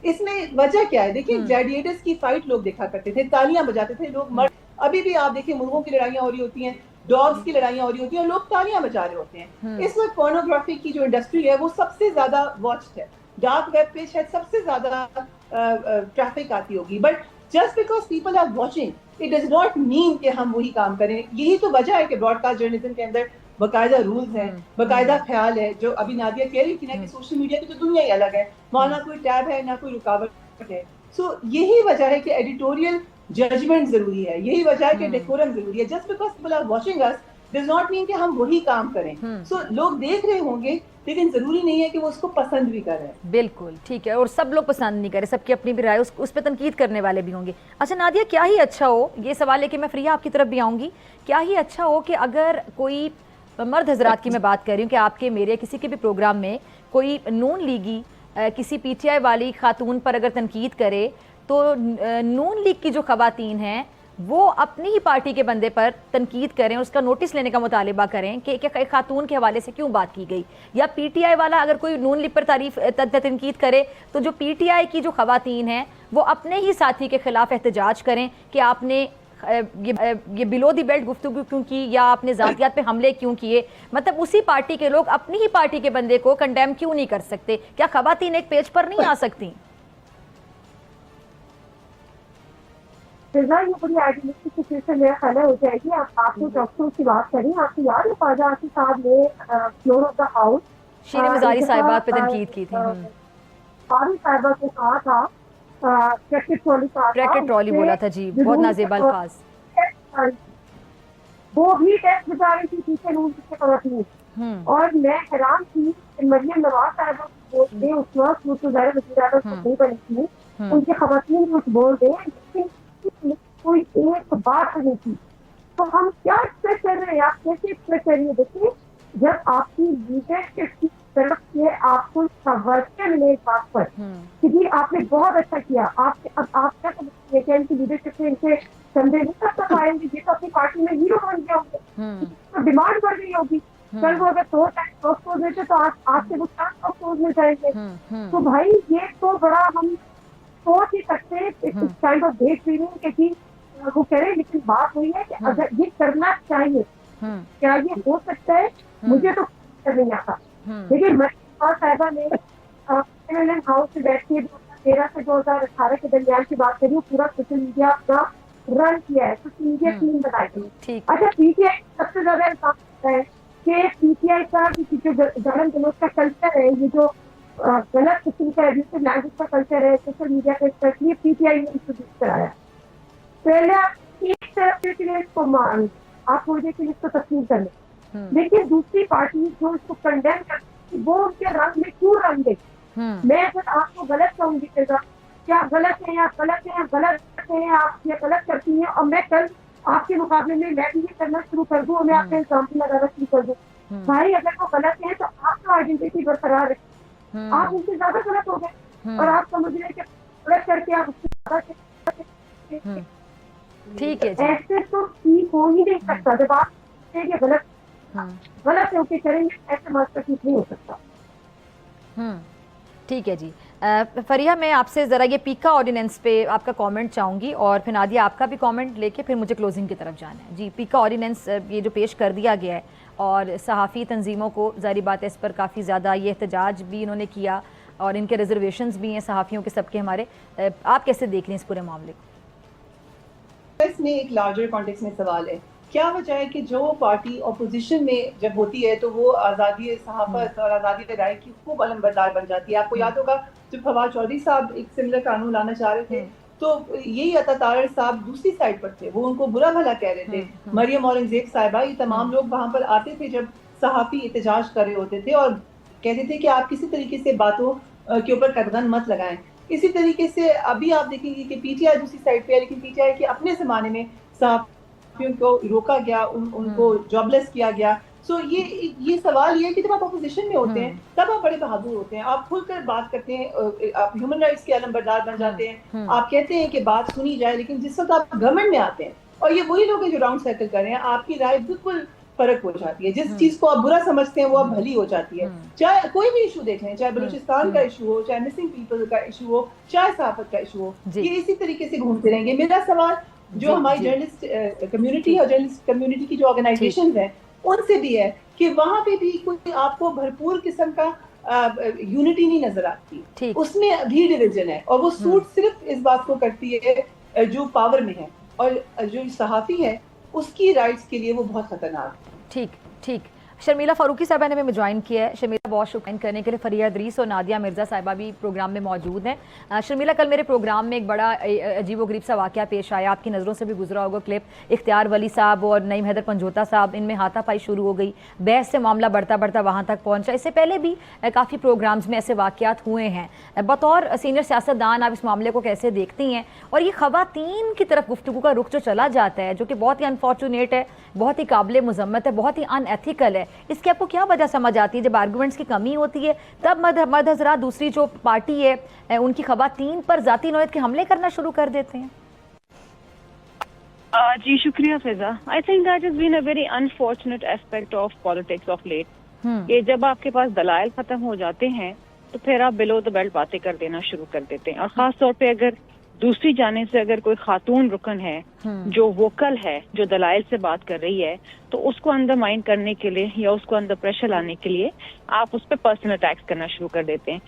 इसमें वजह क्या है? देखिए, ग्लैडिएटर्स की फाइट लोग देखा करते थे, तालियां बजाते थे लोग, मर्द। अभी भी आप देखिए मुर्गों की लड़ाइयां हो रही होती हैं, डॉग्स की लड़ाइयां हो रही होती हैं, और लोग तालियां बजा रहे होते हैं। इस वक्त पोर्नोग्राफी की जो इंडस्ट्री है वो सबसे ज्यादा वॉच्ड है। डार्क वेब पे शायद सबसे ज्यादा ट्रैफिक आती होगी, but just because people are watching it does not mean कि हम वही काम करें। यही तो वजह है कि ब्रॉडकास्ट जर्नलिज्म के अंदर बाकायदा रूल्स हैं, बाकायदा ख्याल है। जो अभी नादिया कह रही थी ना कि सोशल मीडिया की तो दुनिया ही अलग है, वहाँ ना कोई टैब है ना कोई रुकावट है। सो यही वजह है कि एडिटोरियल जजमेंट जरूरी है, यही वजह है कि डेकोरम जरूरी है। Just because people are watching us does not mean कि हम वही काम करें। सो लोग देख रहे होंगे, लेकिन जरूरी नहीं है कि वो उसको पसंद भी करें। बिल्कुल ठीक है, और सब लोग पसंद नहीं करें, सबकी अपनी भी राय, उस पर तनकीद करने वाले भी होंगे। अच्छा नादिया, क्या ही अच्छा हो, ये सवाल है कि मैं फ्रिया आपकी तरफ भी आऊँगी, क्या ही अच्छा हो कि अगर कोई मर्द हजरात की मैं बात कर रही हूँ कि आपके मेरे किसी के भी प्रोग्राम में कोई नून लीगी किसी PTI वाली खातून पर अगर तनकीद करे, तो नून लीग की जो खवातीन हैं वो अपनी ही पार्टी के बंदे पर तनकीद करें, उसका नोटिस लेने का मुतालिबा करें कि एक खातून के हवाले से क्यों बात की गई। या PTI वाला अगर कोई नून लीग पर तनकीद करे, तो जो PTI की जो खवातीन हैं वो अपने ही साथी के खिलाफ एहतजाज करें कि आपने ये बिलो दी बेल्ट गुफ्तगू क्यों की, या आपने ज़ातियात पे हमले क्यों किए। मतलब उसी पार्टी के लोग अपनी ही पार्टी के बंदे को कंडेम क्यों नहीं कर सकते? क्या खवातीन एक पेज पर नहीं आ सकती? ये बड़ी आइडियलिस्टिक सिचुएशन मेरा ख्याल हो जाएगी। आपको डॉक्टरों की बात करें, आपको याद है ख्वाजा आसिफ साहब ने फ्लोर ऑफ द हाउस शीरे मज़ारी साहिबा पे तनकीद की थी, सारी साहिबा को कहा था ट्रैक्टर ट्रॉली बोला था जी, बहुत नाज़ेबा अल्फाज। वो भी टेस्ट बता रही थी पीछे नून की खवातीन, और मैं हैरान थी कि मरियम नवाज साहिबा बोलते उस वक्त वो तो ज़ाहिर वज़ीर आज़म नहीं बनी थी, उनकी खवातीन कुछ बोल दें, लेकिन कोई एक बात नहीं थी। तो हम क्या एक्सपेक्ट कर रहे हैं, आप कैसे एक्सपेक्ट करिए? देखिए, जब आपकी लीडरशिप की तरफ से आपको शाबाशी मिले इस बात पर कि जी आपने बहुत अच्छा किया, आप क्या इनकी लीडरशिप से इनसे संदेह नहीं कर पाएंगे, ये तो अपनी पार्टी में हीरो बन गए होंगे, तो डिमांड बढ़ गई होगी। कल वो अगर 100 टाइम देते तो आज से वो 400 में जाएंगे। तो भाई ये तो बड़ा हम सोच ही सकते हैं काइंड ऑफ डेट फीलिंग कि वो करें, लेकिन बात हुई है कि अगर ये करना चाहिए, क्या ये हो सकता है? मुझे तो नहीं आता। लेकिन साहिबा ने हाउस से बैठ के 2013 से 2018 के दरमियान की बात करी, पूरा सोशल मीडिया अपना रन किया है, सोशल मीडिया टीम बनाई गई। अच्छा, PTI सबसे ज्यादा काम करता है कि PTI का जो गार्डन गलोच का कल्चर है, ये जो गलत किस्म का एब्यूसिव लैंग्वेज का कल्चर है सोशल मीडिया का, स्पेशली PTI ने इंट्रोड्यूस कराया। पहले आप एक तरफ से इसको मान, आप थोड़ी देर के लिए इसको तस्लीम कर लें, लेकिन दूसरी पार्टी जो इसको कंडेम करती वो उनके रंग में क्यों रंग दे? मैं अगर आपको गलत कहूंगी क्या गलत है, आप गलत है, गलत है, आप ये गलत करती हैं, और मैं कल आपके मुकाबले में मैं भी ये करना शुरू कर दूं, और मैं आपका एग्जाम्पल लगाना शुरू कर दूं, भाई अगर वो गलत है तो आपका आइडेंटिटी बरकरार है, आप उनसे ज्यादा गलत हो गए, और आप समझ रहे हैं गलत करके आप उससे ठीक है, ऐसे तो ठीक हो ही नहीं सकता। जब आप गलत होके करेंगे, ऐसे मास्टर ठीक नहीं हो सकता। ठीक है जी। फरिया, मैं आपसे ज़रा ये पीका ऑर्डिनेंस पे आपका कमेंट चाहूँगी, और फिर नादिया आपका भी कमेंट लेके फिर मुझे क्लोजिंग की तरफ जाना है। जी, पीका ऑर्डिनेंस ये जो पेश कर दिया गया है, और सहाफ़ी तंजीमों को ज़ाहिर बात है इस पर काफ़ी ज़्यादा ये एहतजाज भी इन्होंने किया, और इनके रिजर्वेशंस भी हैं सहाफ़ियों के सबके हमारे। आप कैसे देख रहे हैं इस पूरे मामले को? इसमें एक लार्जर कॉन्टेक्स्ट में सवाल है, क्या वजह है कि जो पार्टी अपोजिशन में जब होती है तो वो आज़ादी सहाफ़त और आज़ादी राय की खूब अलमबरदार बन जाती है। आपको याद होगा जब फवाद चौधरी साहब एक सिमिलर कानून लाना चाह रहे थे, तो यही अता तारड़ साहब दूसरी साइड पर थे, वो उनको बुरा भला कह रहे थे। मरियम औरंगजेब साहिबा, ये तमाम लोग वहाँ पर आते थे जब सहाफ़ी एहतजाज कर रहे होते थे, और कहते थे कि आप किसी तरीके से बातों के ऊपर कदगन मत लगाएं। इसी तरीके से अभी आप देखेंगे कि PTI दूसरी साइड पे है, लेकिन PTI के अपने ज़माने में सहाफ़ियों को रोका गया, उनको जॉबलेस किया गया। सो ये सवाल ये है कि जब आप अपोजिशन में होते हैं तब आप बड़े बहादुर होते हैं, आप खुलकर बात करते हैं, आप ह्यूमन राइट्स के अलमबरदार बन जाते हैं, आप कहते हैं कि बात सुनी जाए। लेकिन जिस वक्त आप गवर्नमेंट में आते हैं, और ये वही लोग हैं जो राउंड सर्कल कर रहे हैं, आपकी राय बिल्कुल फर्क हो जाती है। जिस चीज को आप बुरा समझते हैं वो अब भली हो जाती है। चाहे कोई भी इशू देख लें, चाहे बलूचिस्तान का इशू हो, चाहे मिसिंग पीपल का इशू हो, चाहे सहाफत का इशू हो, ये इसी तरीके से घूमते रहेंगे। मेरा सवाल जो हमारी जर्नलिस्ट कम्युनिटी और जर्नलिस्ट कम्युनिटी की जो ऑर्गेनाइजेशन है उनसे भी है कि वहाँ पे भी कोई आपको भरपूर किस्म का यूनिटी नहीं नजर आती, उसमें भी डिवीजन है, और वो सूट सिर्फ इस बात को करती है जो पावर में है, और जो सहाफी है उसकी राइट्स के लिए वो बहुत खतरनाक है। ठीक ठीक। शर्मिला फारूकी साहबा ने हमें ज्वाइन किया है। शर्मिला बहुत शुक्रिया करने के लिए। फरिया इदरीस और नादिया मिर्ज़ा साहिबा भी प्रोग्राम में मौजूद हैं। शर्मिला, कल मेरे प्रोग्राम में एक बड़ा अजीबोगरीब सा वाक़या पेश आया, आपकी नज़रों से भी गुजरा होगा क्लिप। इख्तियार वली साहब और नईम हैदर पंजोता साहब, इनमें हाथापाई शुरू हो गई, बहस से मामला बढ़ता बढ़ता वहाँ तक पहुँचा। इससे पहले भी काफ़ी प्रोग्राम्स में ऐसे वाक़यात हुए हैं। बतौर सीनियर सियासतदान आप इस मामले को कैसे देखती हैं, और ये ख़वातीन की तरफ गुफ्तगू का रुख जो चला जाता है, जो कि बहुत ही अनफॉर्चुनेट है, बहुत ही काबिल मज़म्मत है, बहुत ही अनएथिकल है, इसकी आपको क्या वजह समझ आती है? जब आर्गूमेंट्स की कमी होती है तब मर्द हज़रात दूसरी जो पार्टी है उनकी ख़वातीन पर ज़ाती नौयत के हमले करना शुरू कर देते हैं। जी शुक्रिया Fiza. I think that is been a very unfortunate aspect of politics of late, कि जब आपके पास दलाइल खत्म हो जाते हैं तो फिर आप बिलो द बेल्ट बातें कर देना शुरू कर देते हैं। और खास तौर पे अगर दूसरी जाने से अगर कोई खातून रुकन है जो वोकल है, जो दलाइल से बात कर रही है, तो उसको अंडरमाइन करने के लिए या उसको अंदर प्रेशर लाने के लिए आप उस पर पर्सनल अटैक्स करना शुरू कर देते हैं।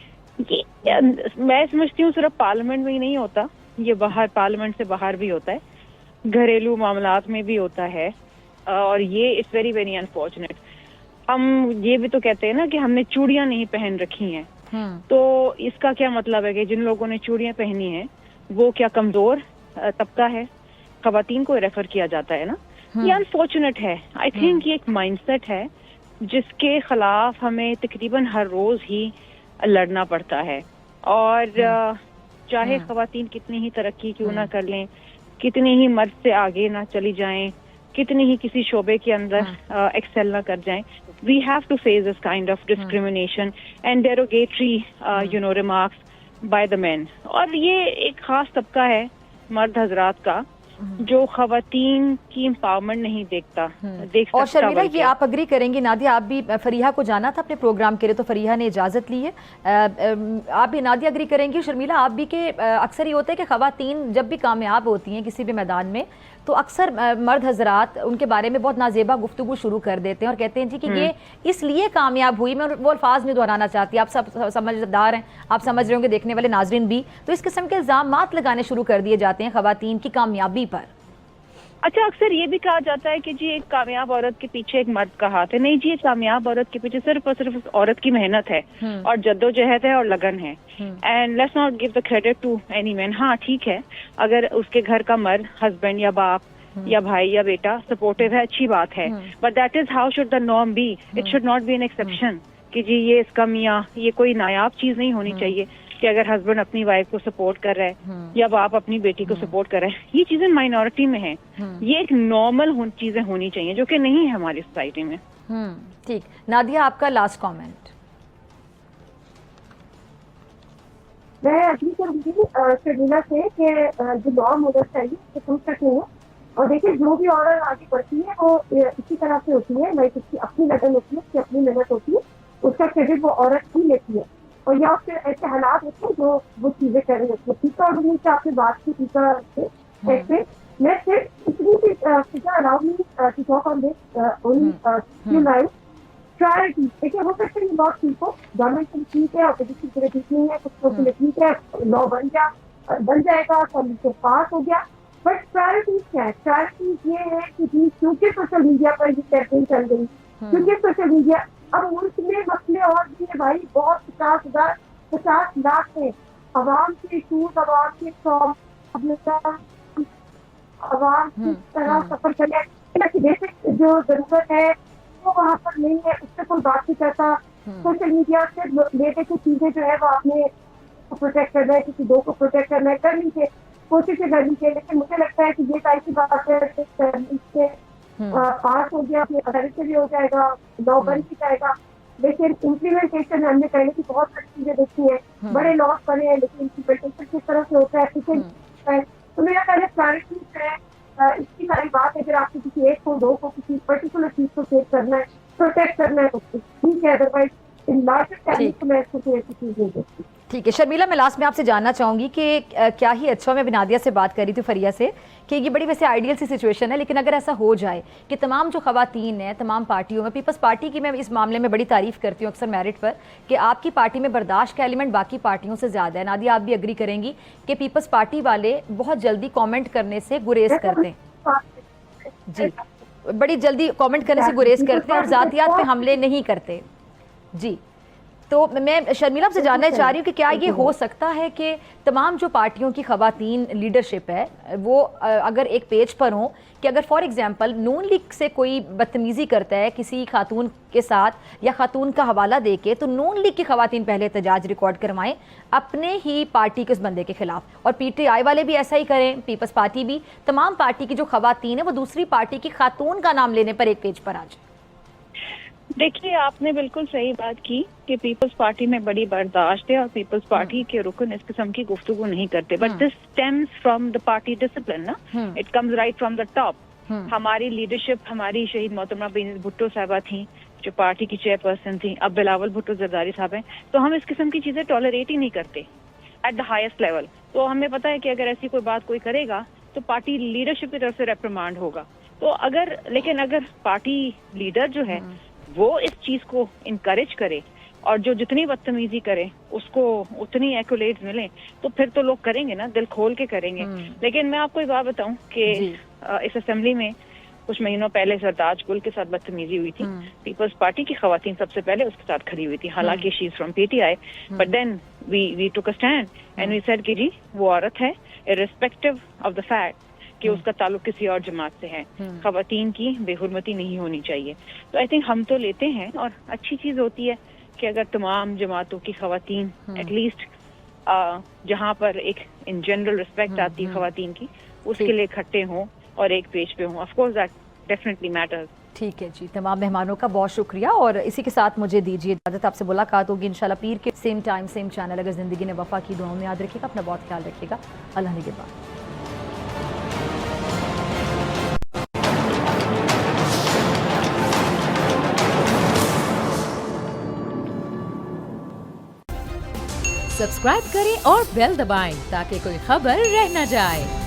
मैं समझती हूँ सिर्फ पार्लियामेंट में ही नहीं होता, ये बाहर पार्लियामेंट से बाहर भी होता है, घरेलू मामलात में भी होता है, और ये इट्स वेरी वेरी अनफॉर्चुनेट। हम ये भी तो कहते हैं ना कि हमने चूड़ियां नहीं पहन रखी हैं, तो इसका क्या मतलब है कि जिन लोगों ने चूड़ियां पहनी हैं वो क्या कमजोर तबका है? खवातीन को रेफर किया जाता है ना, ये अनफॉर्चुनेट है। आई थिंक ये एक माइंडसेट है जिसके खिलाफ हमें तकरीबन हर रोज ही लड़ना पड़ता है। और चाहे खवातीन कितनी ही तरक्की क्यों ना कर लें, कितनी ही मर्द से आगे ना चली जाएं, कितनी ही किसी शोबे के अंदर एक्सेल ना कर जाएं, we have to face this kind of discrimination and derogatory remarks by the man. और ये एक खास तबका है मर्द हजरात का जो खवातीन की एम्पावरमेंट नहीं देख सकता। और शर्मिला, ये आप अग्री करेंगी, नादिया आप भी फरीहा को जाना था अपने प्रोग्राम के लिए तो फरीहा ने इजाज़त ली है, आप भी नादिया अग्री करेंगी, शर्मिला आप भी, कि अक्सर ये होता है कि खवातीन जब भी कामयाब होती हैं किसी भी मैदान में तो अक्सर मर्द हजरात उनके बारे में बहुत नाजेबा गुफ्तगू शुरू कर देते हैं और कहते हैं जी कि ये इसलिए कामयाब हुई। मैं वो अल्फाज नहीं दोहराना चाहती, आप सब समझदार हैं, आप समझ रहे होंगे, देखने वाले नाजरीन भी। तो इस किस्म के इल्ज़ामात लगाने शुरू कर दिए जाते हैं खवातीन की कामयाबी पर। अच्छा, अक्सर ये भी कहा जाता है कि जी एक कामयाब औरत के पीछे एक मर्द का हाथ है। नहीं जी, एक कामयाब औरत के पीछे सिर्फ और सिर्फ उस औरत की मेहनत है और जद्दोजहद है और लगन है। And let's not give the credit to any man. हाँ ठीक है, अगर उसके घर का मर्द, हस्बैंड या बाप या भाई या बेटा सपोर्टिव है, अच्छी बात है, but that is how should the norm be. It should not be an exception कि जी ये इसका मियाँ, ये कोई नायाब चीज नहीं होनी चाहिए कि अगर हस्बैंड अपनी वाइफ को सपोर्ट कर रहा है या बाप अपनी बेटी को सपोर्ट कर रहा है। ये चीजें माइनॉरिटी में हैं, ये एक नॉर्मल चीजें होनी चाहिए जो कि नहीं है हमारी सोसाइटी में। ठीक, नादिया आपका लास्ट कमेंट। मैं अभी करूँगी शर्मिला से कि जो नॉर्म होना चाहिए वो कम तक नहीं है। और देखिए, जो भी औरत आगे बढ़ती है वो इसी तरह से होती है, लाइक उसकी अपनी लगन होती है, उसकी अपनी मेहनत होती है, उसका क्रेडिट वो औरत ही लेती है। और या फिर ऐसे हालात होते हैं जो वो चीजें कर रही होती है। टीका और से आपने बात की, टीका से मैं सिर्फ इतनी सी टीका allow me to talk on this only few lines. Priority देखिए, हो सकता है लॉ ठीक हो, गवर्नमेंट की ठीक है, ऑपोजिशन के लिए ठीक नहीं है, कुछ लोगों के लिए ठीक है, लॉ बन जाएगा, कॉन्स्टिट्यूशन पास हो गया, बट प्रायोरिटीज क्या है? प्रायोरिटीज ये है कि क्योंकि सोशल मीडिया पर ये कैंपेन चल गई, क्योंकि सोशल मीडिया अब मुल्क में मसले और भी है भाई, बहुत 50 लाख है आवाम के इशूज, आवाम के आवाम की तरह सफर करने की बेसिक जो जरूरत है वो वहाँ पर नहीं है, उससे कोई बात नहीं करता। सोशल मीडिया से लेके कुछ चीजें जो है वो आपने प्रोटेक्ट करना है, किसी दो को प्रोटेक्ट करना है, कर लीजिए, कोशिश कर लीजिए। लेकिन मुझे लगता है कि ये टाइप की बात है, पास हो गया, अपने अदालत से भी हो जाएगा, लॉ बन भी जाएगा, लेकिन इम्प्लीमेंटेशन हमने पहले की बहुत सारी चीजें देखी है, बड़े लॉस बने हैं, लेकिन इम्प्लीमेंटेशन किस तरह से होता है। तो मेरा पहले प्रायोरिटी है, इसकी सारी बात है, अगर आपको किसी एक को, दो को, किसी पर्टिकुलर चीज को सेव करना है, प्रोटेक्ट करना है, तो ठीक है, अदरवाइज इन लार्जर टर्म्स तो मैं इसको कोई ऐसी चीज नहीं देखती। ठीक है शर्मिला, मैं लास्ट में आपसे जानना चाहूँगी कि क्या ही अच्छा, मैं नादिया से बात कर रही थी, फरिया से, कि ये बड़ी वैसे आइडियल सी सिचुएशन है, लेकिन अगर ऐसा हो जाए कि तमाम जो खवातीन हैं तमाम पार्टियों में, पीपल्स पार्टी की मैं इस मामले में बड़ी तारीफ़ करती हूँ अक्सर मेरिट पर, कि आपकी पार्टी में बर्दाश्त का एलिमेंट बाकी पार्टियों से ज़्यादा है। नादिया आप भी एग्री करेंगी कि पीपल्स पार्टी वाले बहुत जल्दी कॉमेंट करने से गुरेज करते हैं। जी बड़ी जल्दी कमेंट करने से गुरेज करते हैं और ज़ातियात पे हमले नहीं करते। जी, तो मैं शर्मिला से जानना चाह रही हूँ कि क्या ये हो सकता है कि तमाम जो पार्टियों की ख़वातीन लीडरशिप है वो अगर एक पेज पर हों कि अगर फॉर एग्जांपल नून लीग से कोई बदतमीज़ी करता है किसी खातून के साथ या खातून का हवाला दे के, तो नून लीग की ख़वातीन पहले एहतजाज रिकॉर्ड करवाएं अपने ही पार्टी के उस बंदे के ख़िलाफ़, और PTI वाले भी ऐसा ही करें, पीपल्स पार्टी भी, तमाम पार्टी की जो ख़वातीन है वो दूसरी पार्टी की खातून का नाम लेने पर एक पेज पर आ जाए। देखिए, आपने बिल्कुल सही बात की कि पीपल्स पार्टी में बड़ी बर्दाश्त है और पीपल्स पार्टी के रुकन इस किस्म की गुफ्तगू नहीं करते, but this stems from the party discipline ना, it comes right from the top. हमारी लीडरशिप, हमारी शहीद मोहतरमा बेनज़ीर भुट्टो साहबा थी जो पार्टी की चेयरपर्सन थी, अब बिलावल भुट्टो जरदारी साहब हैं, तो हम इस किस्म की चीजें टॉलरेट ही नहीं करते एट द हाईएस्ट लेवल। तो हमें पता है कि अगर ऐसी कोई बात कोई करेगा तो पार्टी लीडरशिप की तरफ से रेप्रिमांड होगा। तो लेकिन अगर पार्टी लीडर जो है वो इस चीज को इनकरेज करे और जो जितनी बदतमीजी करे उसको उतनी एक्युलेट्स मिले, तो फिर तो लोग करेंगे ना, दिल खोल के करेंगे। लेकिन मैं आपको एक बात बताऊं कि इस असेंबली में कुछ महीनों पहले सरताज गुल के साथ बदतमीजी हुई थी, पीपल्स पार्टी की खवातीन सबसे पहले उसके साथ खड़ी हुई थी, हालांकि she is from PTI, but then we took a stand and we said कि जी वो औरत है, इर्रिस्पेक्टिव ऑफ द फैक्ट कि उसका ताल्लुक किसी और जमात से है, खवातीन की बेहुरमती नहीं होनी चाहिए। तो आई थिंक हम तो लेते हैं, और अच्छी चीज होती है कि अगर तमाम जमातों की खवातीन एटलीस्ट जहाँ पर एक इन जनरल रिस्पेक्ट आती है खवातीन की, उसके लिए इकट्ठे हों और एक पेज पे हों। Of course that definitely matters. ठीक है जी, तमाम मेहमानों का बहुत शुक्रिया, और इसी के साथ मुझे दीजिए इजाज़त। आपसे मुलाकात होगी इंशाल्लाह पीर के सेम टाइम सेम चैनल। अगर ज़िंदगी ने वफा की, दुआओं में याद रखिएगा, अपना बहुत ख्याल रखिएगा। अल्लाह निगहबान। सब्सक्राइब करें और बेल दबाएं ताकि कोई खबर रह न जाए।